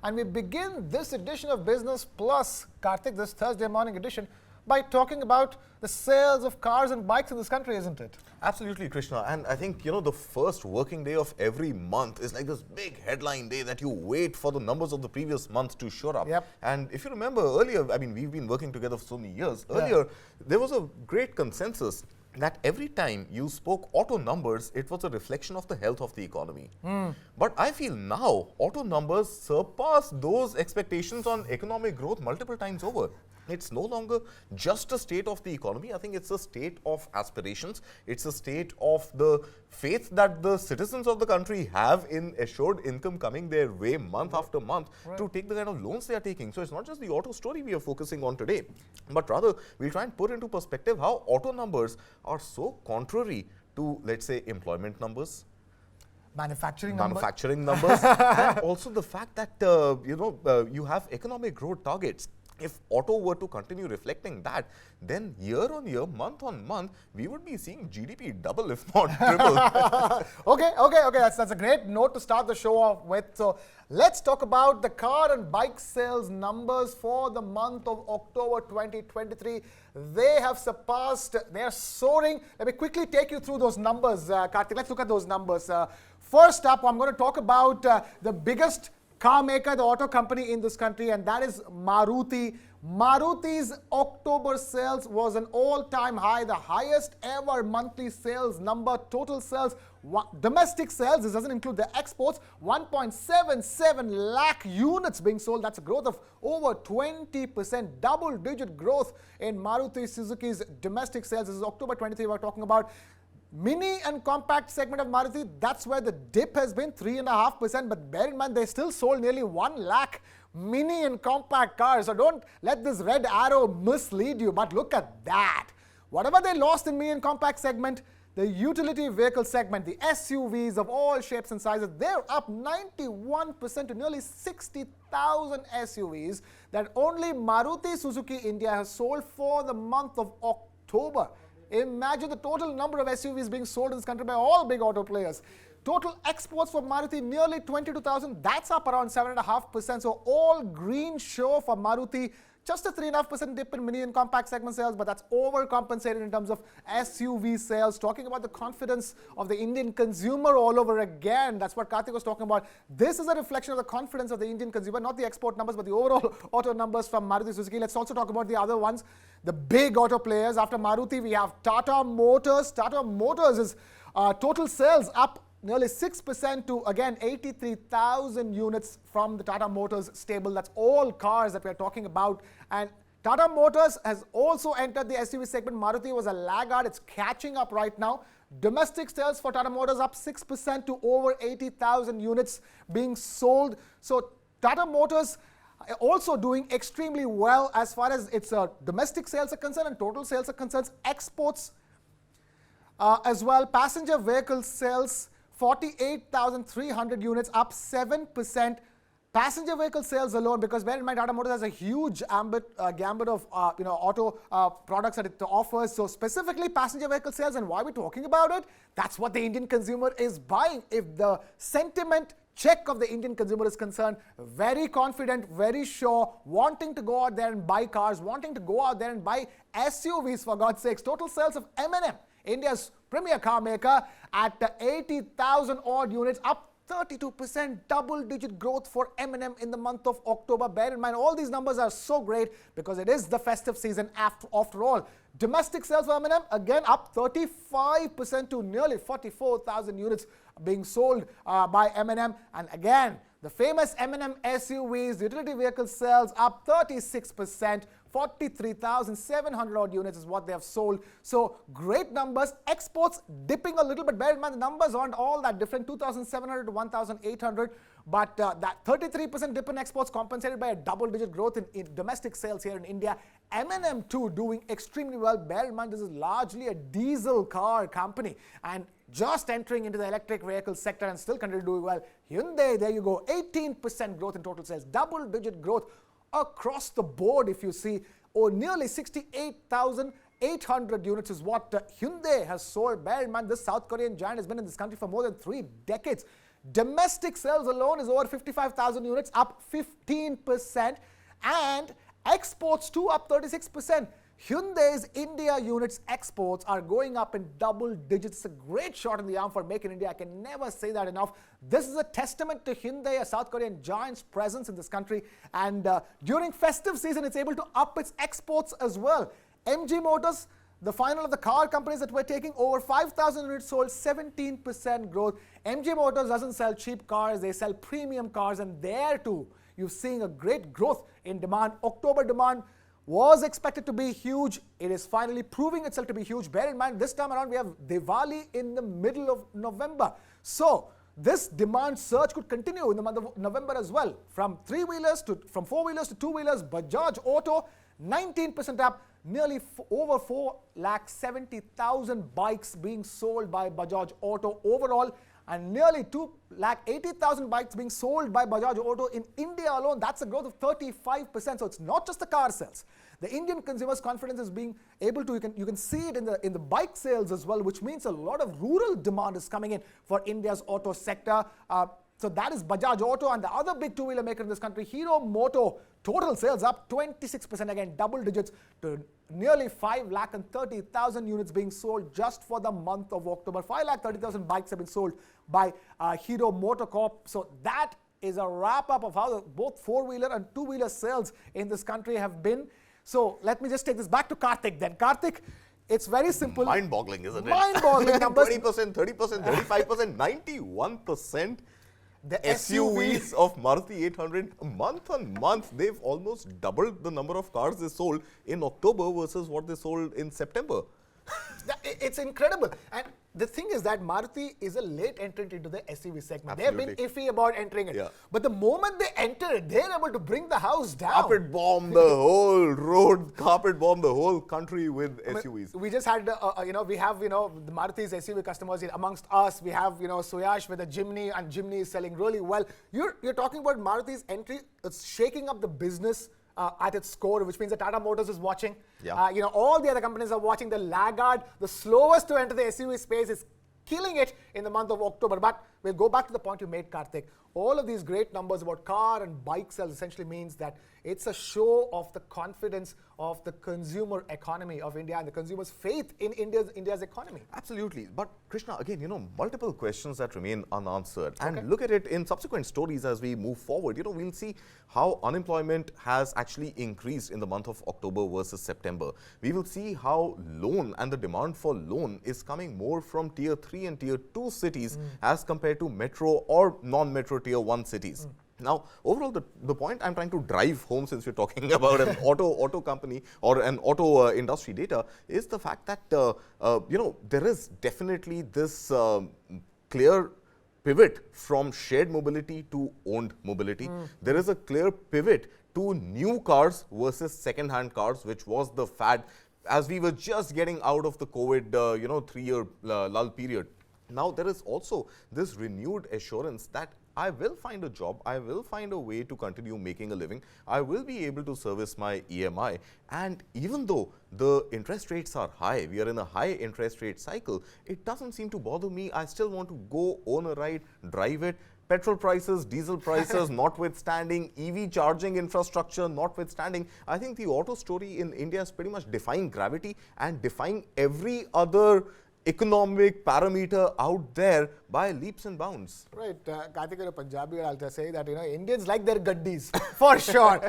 And we begin this edition of Business Plus, Kartik, this Thursday morning edition, by talking about the sales of cars and bikes in this country, isn't it? Absolutely, Krishna. And I think, the first working day of every month is like this big headline day that you wait for the numbers of the previous month to show up. Yep. And if you remember earlier, I mean, we've been working together for so many years. Earlier, there was a great consensus that every time you spoke auto numbers, it was a reflection of the health of the economy. But I feel now, auto numbers surpass those expectations on economic growth multiple times over. It's no longer just a state of the economy. I think it's a state of aspirations. It's a state of the faith that the citizens of the country have in assured income coming their way month after month to take the kind of loans they are taking. So it's not just the auto story we are focusing on today, but rather we'll try and put into perspective how auto numbers are so contrary to, let's say, employment numbers, Manufacturing numbers, and also the fact that, you have economic growth targets. If auto were to continue reflecting that, then year on year, month on month, we would be seeing GDP double, if not triple. Okay. That's a great note to start the show off with. So let's talk about the car and bike sales numbers for the month of October 2023. They have surpassed, they are soaring. Let me quickly take you through those numbers, Kartik. Let's look at those numbers. First up, I'm going to talk about the biggest car maker, the auto company in this country, and that is Maruti. Maruti's October sales was an all-time high, the highest ever monthly sales number. Total sales, domestic sales, this doesn't include the exports, 1.77 lakh units being sold. That's a growth of over 20%, double-digit growth in Maruti Suzuki's domestic sales. This is October 23, we're talking about. Mini and compact segment of Maruti, that's where the dip has been, 3.5%. But bear in mind, they still sold nearly 1 lakh mini and compact cars. So don't let this red arrow mislead you. But look at that. Whatever they lost in mini and compact segment, the utility vehicle segment, the SUVs of all shapes and sizes, they're up 91% to nearly 60,000 SUVs that only Maruti Suzuki India has sold for the month of October. Imagine the total number of SUVs being sold in this country by all big auto players. Total exports for Maruti, nearly 22,000. That's up around 7.5%. So all green show for Maruti. Just a 3.5% dip in mini and compact segment sales, but that's overcompensated in terms of SUV sales. Talking about the confidence of the Indian consumer all over again. That's what Kartik was talking about. This is a reflection of the confidence of the Indian consumer, not the export numbers, but the overall auto numbers from Maruti Suzuki. Let's also talk about the other ones, the big auto players. After Maruti, we have Tata Motors. Tata Motors is total sales up nearly 6% to, again, 83,000 units from the Tata Motors stable. That's all cars that we're talking about. And Tata Motors has also entered the SUV segment. Maruti was a laggard. It's catching up right now. Domestic sales for Tata Motors up 6% to over 80,000 units being sold. So Tata Motors also doing extremely well as far as its domestic sales are concerned and total sales are concerned. Exports as well. Passenger vehicle sales, 48,300 units, up 7%. Passenger vehicle sales alone, because bear in mind, Tata Motors has a huge gambit of auto products that it offers. So specifically passenger vehicle sales, and why we're talking about it, that's what the Indian consumer is buying. If the sentiment check of the Indian consumer is concerned, very confident, very sure, wanting to go out there and buy cars, wanting to go out there and buy SUVs, for God's sakes. Total sales of M&M, India's premier car maker, at 80,000 odd units, up 32%, double-digit growth for M&M in the month of October. Bear in mind, all these numbers are so great because it is the festive season after all. Domestic sales for M&M, again, up 35% to nearly 44,000 units being sold by M&M. And again, the famous M&M SUVs, utility vehicle sales up 36%, 43,700 odd units is what they have sold. So great numbers. Exports dipping a little bit. Bear in mind, the numbers aren't all that different, 2,700 to 1,800. But that 33% dip in exports compensated by a double-digit growth in domestic sales here in India. M&M too doing extremely well. Bear in mind, this is largely a diesel car company and just entering into the electric vehicle sector and still continue to do well. Hyundai, there you go, 18% growth in total sales, double-digit growth across the board. If you see, nearly 68,800 units is what Hyundai has sold. Bear in mind, this South Korean giant has been in this country for more than 3 decades. Domestic sales alone is over 55,000 units, up 15%, and exports too up 36%. Hyundai's India units exports are going up in double digits. It's a great shot in the arm for Make in India. I can never say that enough. This is a testament to Hyundai, a South Korean giant's presence in this country. And during festive season, it's able to up its exports as well. MG Motors, the final of the car companies that we're taking, over 5,000 units sold, 17% growth. MG Motors doesn't sell cheap cars, they sell premium cars, and there too, you're seeing a great growth in demand. October demand was expected to be huge. It is finally proving itself to be huge. Bear in mind, this time around we have Diwali in the middle of November. So this demand surge could continue in the month of November as well. From from four-wheelers to two-wheelers, Bajaj Auto, 19% up, nearly over 4,70,000 bikes being sold by Bajaj Auto overall, and nearly 2,80,000 bikes being sold by Bajaj Auto in India alone. That's a growth of 35%. So it's not just the car sales. The Indian consumers' confidence is being able to, you can see it in the bike sales as well, which means a lot of rural demand is coming in for India's auto sector. So that is Bajaj Auto, and the other big two-wheeler maker in this country, Hero Moto, total sales up 26%, again double digits, to nearly 5,30,000 units being sold just for the month of October. 5,30,000 bikes have been sold by Hero MotoCorp. So that is a wrap-up of how both four-wheeler and two-wheeler sales in this country have been. So let me just take this back to Kartik then. Kartik, it's very simple. Mind-boggling, isn't it? Mind-boggling numbers. 20%, 30%, 35%, 91%. The SUVs of Maruti 800, month on month, they've almost doubled the number of cars they sold in October versus what they sold in September. It's incredible. And the thing is that Maruti is a late entrant into the SUV segment. Absolutely. They've been iffy about entering it. Yeah. But the moment they enter it, they're able to bring the house down. Carpet bomb the whole road, carpet bomb the whole country with SUVs. We just had, we have, the Maruti's SUV customers amongst us. We have, Suyash with a Jimny, and Jimny is selling really well. You're talking about Maruti's entry. It's shaking up the business at its core, which means that Tata Motors is watching. Yeah. All the other companies are watching. The laggard, the slowest to enter the SUV space, is killing it in the month of October. But we'll go back to the point you made, Kartik. All of these great numbers about car and bike sales essentially means that it's a show of the confidence of the consumer economy of India and the consumer's faith in India's economy. Absolutely. But Krishna, again, multiple questions that remain unanswered. And look at it in subsequent stories as we move forward. We'll see how unemployment has actually increased in the month of October versus September. We will see how loan and the demand for loan is coming more from tier 3 and tier 2 cities as compared to metro or non-metro tier 1 cities. Now, overall, the point I'm trying to drive home, since we're talking about an auto company or an auto industry data, is the fact that, there is definitely this clear pivot from shared mobility to owned mobility. There is a clear pivot to new cars versus second-hand cars, which was the fad as we were just getting out of the COVID, 3-year lull period. Now, there is also this renewed assurance that I will find a job, I will find a way to continue making a living, I will be able to service my EMI. And even though the interest rates are high, we are in a high interest rate cycle, it doesn't seem to bother me. I still want to go own a ride, drive it. Petrol prices, diesel prices notwithstanding, EV charging infrastructure notwithstanding, I think the auto story in India is pretty much defying gravity and defying every other economic parameter out there by leaps and bounds. Right. Kartik, you're a Punjabi, I'll just say that, Indians like their gaddis, for sure.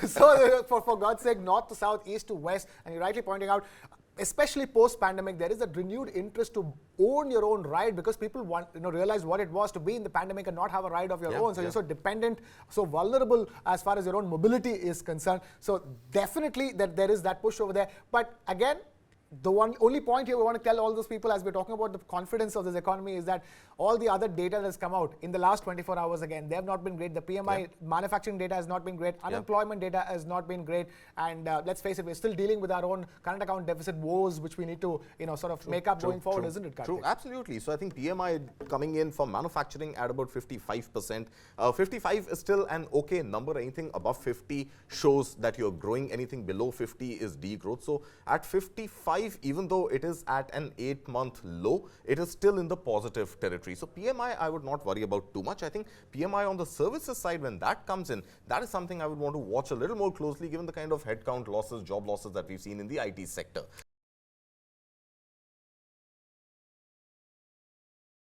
So, for God's sake, north to south, east to west, and you're rightly pointing out, especially post-pandemic, there is a renewed interest to own your own ride, because people realize what it was to be in the pandemic and not have a ride of your own. So you're so dependent, so vulnerable as far as your own mobility is concerned. So definitely that there is that push over there. But again, the only point here we want to tell all those people as we're talking about the confidence of this economy is that all the other data that has come out in the last 24 hours, again, they have not been great. The PMI manufacturing data has not been great. Unemployment data has not been great. And let's face it, we're still dealing with our own current account deficit woes, which we need to sort of make up going forward, isn't it, Kartik? True, absolutely. So I think PMI coming in for manufacturing at about 55%. 55 is still an okay number. Anything above 50 shows that you're growing. Anything below 50 is degrowth. So at 55, 5, even though it is at an 8-month low, it is still in the positive territory. So PMI, I would not worry about too much. I think PMI on the services side, when that comes in, that is something I would want to watch a little more closely, given the kind of headcount losses, job losses that we've seen in the IT sector.